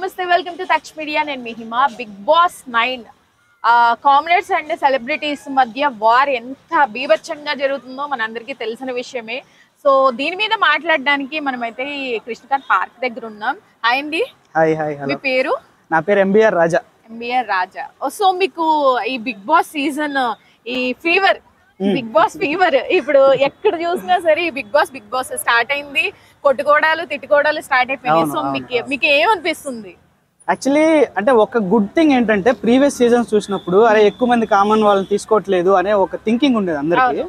నమస్తే welcome to touch media. నేను మీ Hima. Bigg Boss 9 commoners and celebrities మధ్య వార్ ఎంత బీభత్సంగా జరుగుతుందో మనందరికీ తెలిసిన విషయమే. సో దీని మీద మాట్లాడడానికి మనమైతే ఈ కృష్ణకాంత్ పార్క్ దగ్గర ఉన్నాం. హాయ్ అండి. Hi hi. మీ పేరు? నా పేరు ఎంబీఆర్ రాజా. ఎంబీఆర్ రాజా. సో మీకు ఈ బిగ్ బాస్ సీజన్ ఈ ఫీవర్, బిగ్ బాస్ ఫీవర్ ఇప్పుడు ఎక్కడ చూసినా సరే బిగ్ బాస్ స్టార్ట్ అయింది. కొట్టుకోవడాలు తిట్టుకోవడాలు స్టార్ట్ అయిపోయినాయి. సో మీకు ఏమనిపిస్తుంది? యాక్చువల్లీ అంటే ఒక గుడ్ థింగ్ ఏంటంటే ప్రీవియస్ సీజన్స్ చూసినప్పుడు అరే ఎక్కువ మంది కామన్ వాళ్ళని తీసుకోవట్లేదు అనే ఒక థింకింగ్ ఉండేది అందరికి.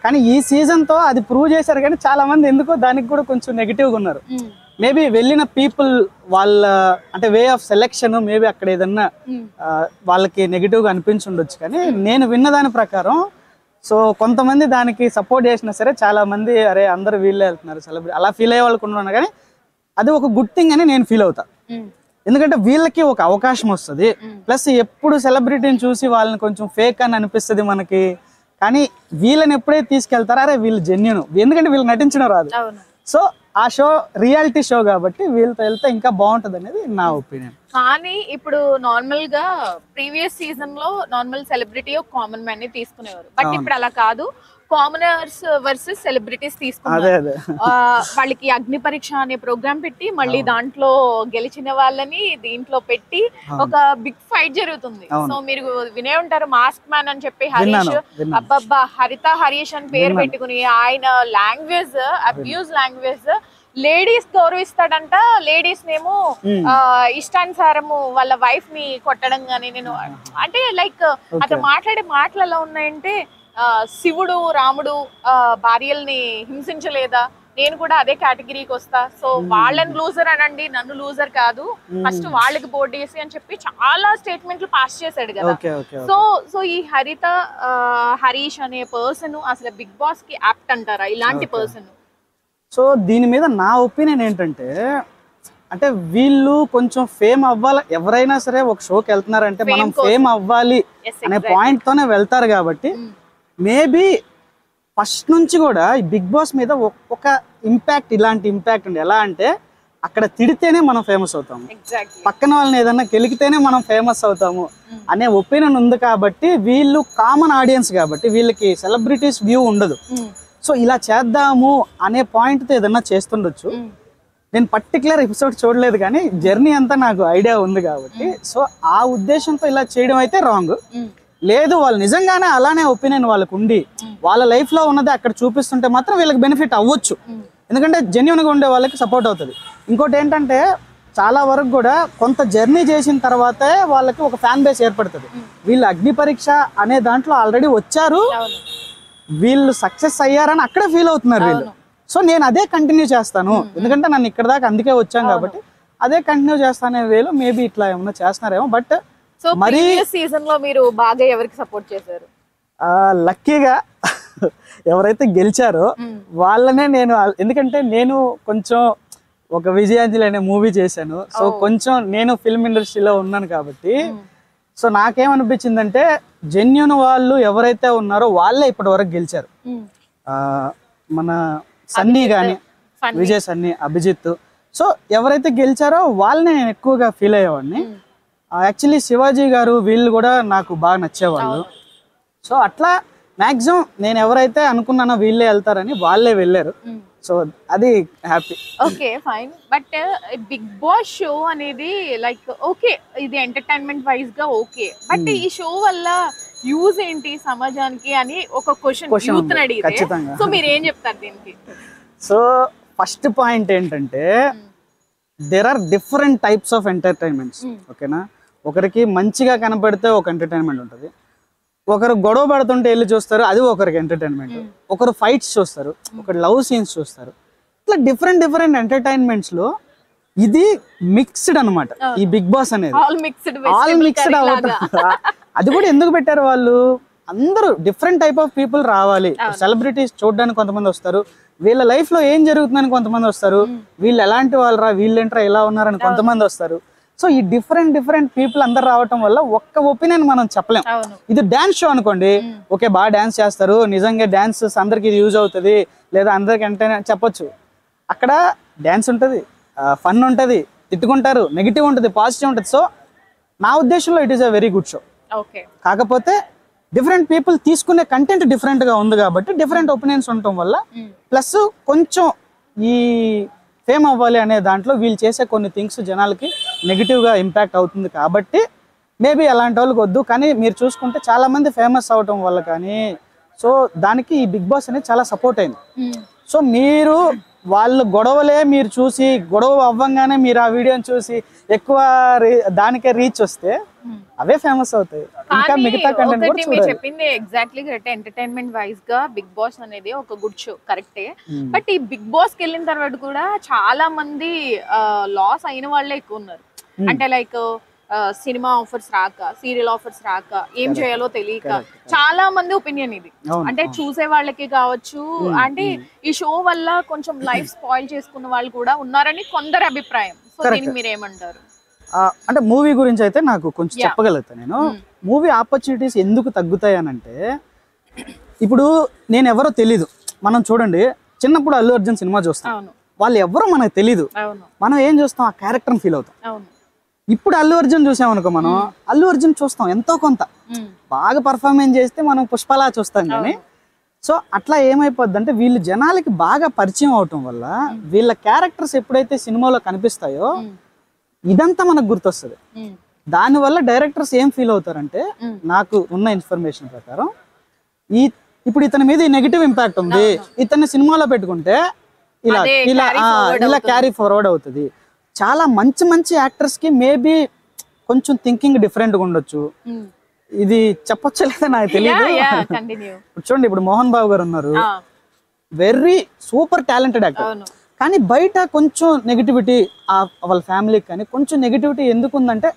కానీ ఈ సీజన్ తో అది ప్రూవ్ చేశారు. కానీ చాలా మంది ఎందుకో దానికి కూడా కొంచెం నెగిటివ్ గా ఉన్నారు. మేబీ వెళ్ళిన పీపుల్ వాళ్ళ అంటే వే ఆఫ్ సెలెక్షన్ మేబీ అక్కడ ఏదన్నా వాళ్ళకి నెగిటివ్ గా అనిపించుండొచ్చు. కానీ నేను విన్న దాని ప్రకారం సో కొంతమంది దానికి సపోర్ట్ చేసినా సరే చాలా మంది అరే అందరు వీళ్ళే వెళ్తున్నారు సెలబ్రిటీ అలా ఫీల్ అయ్యే వాళ్ళకు ఉన్నాను. కానీ అది ఒక గుడ్ థింగ్ అని నేను ఫీల్ అవుతా. ఎందుకంటే వీళ్ళకి ఒక అవకాశం వస్తుంది. ప్లస్ ఎప్పుడు సెలబ్రిటీని చూసి వాళ్ళని కొంచెం ఫేక్ అని అనిపిస్తుంది మనకి. కానీ వీళ్ళని ఎప్పుడైతే తీసుకెళ్తారో అరే వీళ్ళు జెన్యూన్, ఎందుకంటే వీళ్ళు నటించడం రాదు. సో ఆ షో రియాలిటీ షో కాబట్టి వీళ్ళతో వెళ్తే ఇంకా బాగుంటది అనేది నా ఒపీనియన్. కానీ ఇప్పుడు నార్మల్ గా ప్రీవియస్ సీజన్ లో నార్మల్ సెలబ్రిటీ కామన్ మ్యాన్ ని తీసుకునేవారు. బట్ ఇప్పుడు అలా కాదు, కామనర్స్ వర్సెస్ సెలబ్రిటీస్ తీసుకున్నారు. వాళ్ళకి అగ్ని పరీక్ష అనే ప్రోగ్రామ్ పెట్టి మళ్ళీ దాంట్లో గెలిచిన వాళ్ళని దీంట్లో పెట్టి ఒక బిగ్ ఫైట్ జరుగుతుంది. సో మీరు వినే ఉంటారు మాస్క్ మ్యాన్ అని చెప్పి హరీష్, అబ్బబ్బా హరీష్ అని పేరు పెట్టుకుని ఆయన లాంగ్వేజ్ అబ్యూజ్ లాంగ్వేజ్, లేడీస్ గౌరవిస్తాడంట, లేడీస్ నేమో ఇష్టానుసారము వాళ్ళ వైఫ్ ని కొట్టడం గానీ. నేను అంటే లైక్ అతను మాట్లాడే మాటలు ఎలా ఉన్నాయంటే శివుడు రాముడు భార్యల్ని హింసించలేదా, నేను కూడా అదే కేటగిరీకి వస్తా, సో వాళ్ళని లూజర్ అనండి నన్ను లూజర్ కాదు, ఫస్ట్ వాళ్ళకి బోర్డు వేసి అని చెప్పి చాలా స్టేట్మెంట్లు పాస్ చేశాడు కదా. సో ఈ హరీష్ అనే పర్సన్ అసలు బిగ్ బాస్ కి యాప్ట్ అంటారా ఇలాంటి పర్సన్? సో దీని మీద నా ఒపీనియన్ ఏంటంటే అంటే వీళ్ళు కొంచెం ఫేమ్ అవ్వాలి, ఎవరైనా సరే ఒక షోకి వెళ్తున్నారంటే మనం ఫేమ్ అవ్వాలి అనే పాయింట్ తోనే వెళ్తారు. కాబట్టి మేబీ ఫస్ట్ నుంచి కూడా ఈ బిగ్ బాస్ మీద ఒక ఇంపాక్ట్, ఇలాంటి ఇంపాక్ట్ ఉంది. ఎలా అంటే అక్కడ తిడితేనే మనం ఫేమస్ అవుతాము, పక్కన వాళ్ళని ఏదన్నా గెలికితేనే మనం ఫేమస్ అవుతాము అనే ఒపీనియన్ ఉంది. కాబట్టి వీళ్ళు కామన్ ఆడియన్స్ కాబట్టి వీళ్ళకి సెలబ్రిటీస్ వ్యూ ఉండదు. సో ఇలా చేద్దాము అనే పాయింట్తో ఏదన్నా చేస్తుండొచ్చు. నేను పర్టికులర్ ఎపిసోడ్ చూడలేదు కానీ జర్నీ అంతా నాకు ఐడియా ఉంది కాబట్టి సో ఆ ఉద్దేశంతో ఇలా చేయడం అయితే రాంగ్. లేదు వాళ్ళు నిజంగానే అలానే ఒపీనియన్ వాళ్ళకు ఉండి వాళ్ళ లైఫ్ లో ఉన్నది అక్కడ చూపిస్తుంటే మాత్రం వీళ్ళకి బెనిఫిట్ అవ్వచ్చు. ఎందుకంటే జెన్యున్ గా ఉండే వాళ్ళకి సపోర్ట్ అవుతుంది. ఇంకోటి ఏంటంటే చాలా వరకు కూడా కొంత జర్నీ చేసిన తర్వాతే వాళ్ళకి ఒక ఫ్యాన్ బేస్ ఏర్పడుతుంది. వీళ్ళు అగ్ని పరీక్ష అనే దాంట్లో ఆల్రెడీ వచ్చారు, వీళ్ళు సక్సెస్ అయ్యారని అక్కడే ఫీల్ అవుతున్నారు వీళ్ళు. సో నేను అదే కంటిన్యూ చేస్తాను, ఎందుకంటే నన్ను ఇక్కడ దాకా అందుకే వచ్చాను కాబట్టి అదే కంటిన్యూ చేస్తానే వేలో మేబీ ఇట్లా ఏమన్నా చేస్తున్నారేమో. బట్ సో మరి సీజన్ లో మీరు బాగా ఎవరికి సపోర్ట్ చేశారు? లక్కీగా ఎవరైతే గెలిచారో వాళ్ళనే నేను, ఎందుకంటే నేను కొంచెం ఒక విజయాంజలి అనే మూవీ చేశాను. సో కొంచెం నేను ఫిల్మ్ ఇండస్ట్రీలో ఉన్నాను కాబట్టి సో నాకేమనిపించిందంటే జెన్యూన్ వాళ్ళు ఎవరైతే ఉన్నారో వాళ్ళే ఇప్పటి వరకు గెలిచారు. మన సన్నీ కానీ విజయ్, సన్నీ, అభిజిత్, సో ఎవరైతే గెలిచారో వాళ్ళని నేను ఎక్కువగా ఫీల్ అయ్యేవాడిని. యాక్చువల్లీ శివాజీ గారు వీళ్ళు కూడా నాకు బాగా నచ్చేవాళ్ళు. సో అట్లా మ్యాక్సిమం నేను ఎవరైతే అనుకున్నానో వీళ్ళే వెళ్తారని వాళ్ళే వెళ్ళారు. సో అది happy. Okay fine. But big boss show అనేది లైక్ ఓకే ఇది ఎంటర్టైన్మెంట్ వైజ్ గా ఓకే, బట్ ఈ షో వల్ల యూజ్ ఏంటి సమాజానికి అని ఒక క్వశ్చన్ యూత్ అడిగితే సో మీరు ఏం చెప్తారు దీనికి? సో ఫస్ట్ పాయింట్ ఏంటంటే there are different types of entertainments. ఓకేనా, ఒకరికి మంచిగా కనపడితే ఒక ఎంటర్టైన్మెంట్ ఉంటుంది, ఒకరు గొడవ పడుతుంటే వెళ్ళి చూస్తారు అది ఒకరికి ఎంటర్టైన్మెంట్, ఒకరు ఫైట్స్ చూస్తారు, ఒకరు లవ్ సీన్స్ చూస్తారు. ఇట్లా డిఫరెంట్ ఎంటర్టైన్మెంట్స్ లో ఇది మిక్స్డ్ అనమాట ఈ బిగ్ బాస్ అనేది. ఆల్ మిక్స్డ్ అవుతుంది. అది కూడా ఎందుకు పెట్టారు వాళ్ళు, అందరూ డిఫరెంట్ టైప్ ఆఫ్ పీపుల్ రావాలి. సెలబ్రిటీస్ చూడడానికి కొంతమంది వస్తారు, వీళ్ళ లైఫ్ లో ఏం జరుగుతుందని కొంతమంది వస్తారు, వీళ్ళు ఎలాంటి వాళ్ళరా వీళ్ళేంట్రా ఇలా ఉన్నారని కొంతమంది వస్తారు. సో ఈ డిఫరెంట్ పీపుల్ అందరు రావటం వల్ల ఒక్క ఒపీనియన్ మనం చెప్పలేం. ఇది డాన్స్ షో అనుకోండి, ఓకే బాగా డాన్స్ చేస్తారు, నిజంగా డాన్స్ అందరికి యూజ్ అవుతుంది లేదా అందరికి ఎంటర్టైన్ చెప్పొచ్చు. అక్కడ డాన్స్ ఉంటుంది, ఫన్ ఉంటుంది, తిట్టుకుంటారు, నెగిటివ్ ఉంటుంది, పాజిటివ్ ఉంటుంది. సో నా ఉద్దేశంలో it is a very good show. Okay, కాకపోతే డిఫరెంట్ పీపుల్ తీసుకునే కంటెంట్ డిఫరెంట్ గా ఉంది కాబట్టి డిఫరెంట్ ఒపీనియన్స్ ఉండటం వల్ల ప్లస్ కొంచెం ఈ ఫేమ్ అవ్వాలి అనే దాంట్లో వీళ్ళు చేసే కొన్ని థింగ్స్ జనాలకి నెగిటివ్ గా ఇంపాక్ట్ అవుతుంది కాబట్టి మేబీ అలాంటి వాళ్ళకి వద్దు. కానీ మీరు చూసుకుంటే చాలా మంది ఫేమస్ అవటం వల్ల కానీ సో దానికి ఈ బిగ్ బాస్ అనేది చాలా సపోర్ట్ అయింది. సో మీరు వాళ్ళు గొడవలే మీరు చూసి గొడవ అవ్వంగానే మీరు ఆ వీడియోని చూసి ఎక్కువ దానికే రీచ్ వస్తే అవే ఫేమస్ అవుతాయి. ఇంకా మిగతా కంటెంట్ కూడా మీరు చెప్పింది ఎగ్జాక్ట్లీ కరెక్ట్. ఎంటర్టైన్మెంట్ వైజ్ గా బిగ్ బాస్ అనేది ఒక గుడ్ షో, కరెక్టే. బట్ ఈ బిగ్ బాస్ కి వెళ్ళిన తర్వాత కూడా చాలా మంది లాస్ అయిన వాళ్ళే ఎక్కువ ఉన్నారు. అంటే లైక్ సినిమా ఆఫర్స్ రాక, సీరియల్ ఆఫర్స్ రాక, ఏం చేయాలో తెలియక చాలా మంది ఒపీనియన్ ఇది. అంటే చూసే వాళ్ళకి కావచ్చు, అంటే ఈ షో వల్ల కొంచెం లైఫ్ స్పాయిల్ చేసుకున్న వాళ్ళు కూడా ఉన్నారని కొందరు అభిప్రాయం. సో దీనికి మీరేమంటారు? అంటే మూవీ గురించి అయితే నాకు కొంచెం చెప్పగలుగుతాను నేను. మూవీ ఆపర్చునిటీస్ ఎందుకు తగ్గుతాయి అని అంటే, ఇప్పుడు నేను ఎవరో తెలీదు. మనం చూడండి, చిన్నప్పుడు అల్లు అర్జున్ సినిమా చూస్తాం, వాళ్ళు ఎవరో మనకు తెలీదు, మనం ఏం చూస్తాం, ఆ క్యారెక్టర్ ఫీల్ అవుతాం. ఇప్పుడు అల్లు అర్జున్ చూసామనుకో, మనం అల్లు అర్జున్ చూస్తాం ఎంతో కొంత, బాగా పర్ఫార్మెన్స్ చేస్తే మనం పుష్పలా చూస్తాం. కానీ సో అట్లా ఏమైపోద్ది అంటే వీళ్ళు జనాలకి బాగా పరిచయం అవటం వల్ల వీళ్ళ క్యారెక్టర్స్ ఎప్పుడైతే సినిమాలో కనిపిస్తాయో ఇదంతా మనకు గుర్తొస్తుంది. దానివల్ల డైరెక్టర్స్ ఏం ఫీల్ అవుతారంటే, నాకు ఉన్న ఇన్ఫర్మేషన్ ప్రకారం ఇప్పుడు ఇతని మీద ఈ నెగిటివ్ ఇంపాక్ట్ ఉంది, ఇతన్ని సినిమాలో పెట్టుకుంటే ఇలా ఇలా ఇలా క్యారీ ఫార్వర్డ్ అవుతుంది. చాలా మంచి మంచి యాక్టర్స్ కి మేబీ కొంచెం థింకింగ్ డిఫరెంట్ గా ఉండొచ్చు. ఇది చెప్పొచ్చా లేదా నాకు తెలియదు. చూడండి, ఇప్పుడు మోహన్ బాబు గారు ఉన్నారు, వెరీ సూపర్ టాలెంటెడ్ యాక్టర్. కానీ బయట కొంచెం నెగిటివిటీ, వాళ్ళ ఫ్యామిలీకి కానీ కొంచెం నెగిటివిటీ ఎందుకు ఉందంటే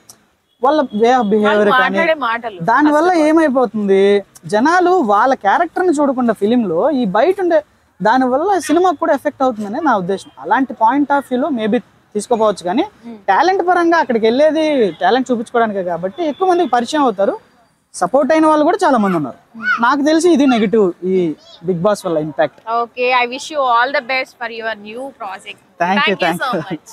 వాళ్ళ వే ఆఫ్ బిహేవియర్ కానీ. దానివల్ల ఏమైపోతుంది, జనాలు వాళ్ళ క్యారెక్టర్ ని చూడకుండా ఫిలిం లో ఈ బయట ఉండే దానివల్ల సినిమాకి కూడా ఎఫెక్ట్ అవుతుందని నా ఉద్దేశం. అలాంటి పాయింట్ ఆఫ్ వ్యూలో మేబీ తీసుకోపోవచ్చు. కానీ టాలెంట్ పరంగా అక్కడికి వెళ్ళేది టాలెంట్ చూపించుకోవడానికే కాబట్టి ఎక్కువ మందికి పరిచయం అవుతారు. సపోర్ట్ అయిన వాళ్ళు కూడా చాలా మంది ఉన్నారు. నాకు తెలిసి ఇది నెగిటివ్ ఈ బిగ్ బాస్ వల్ల impact. Okay, I wish you all the best for your new project. Thank you so much.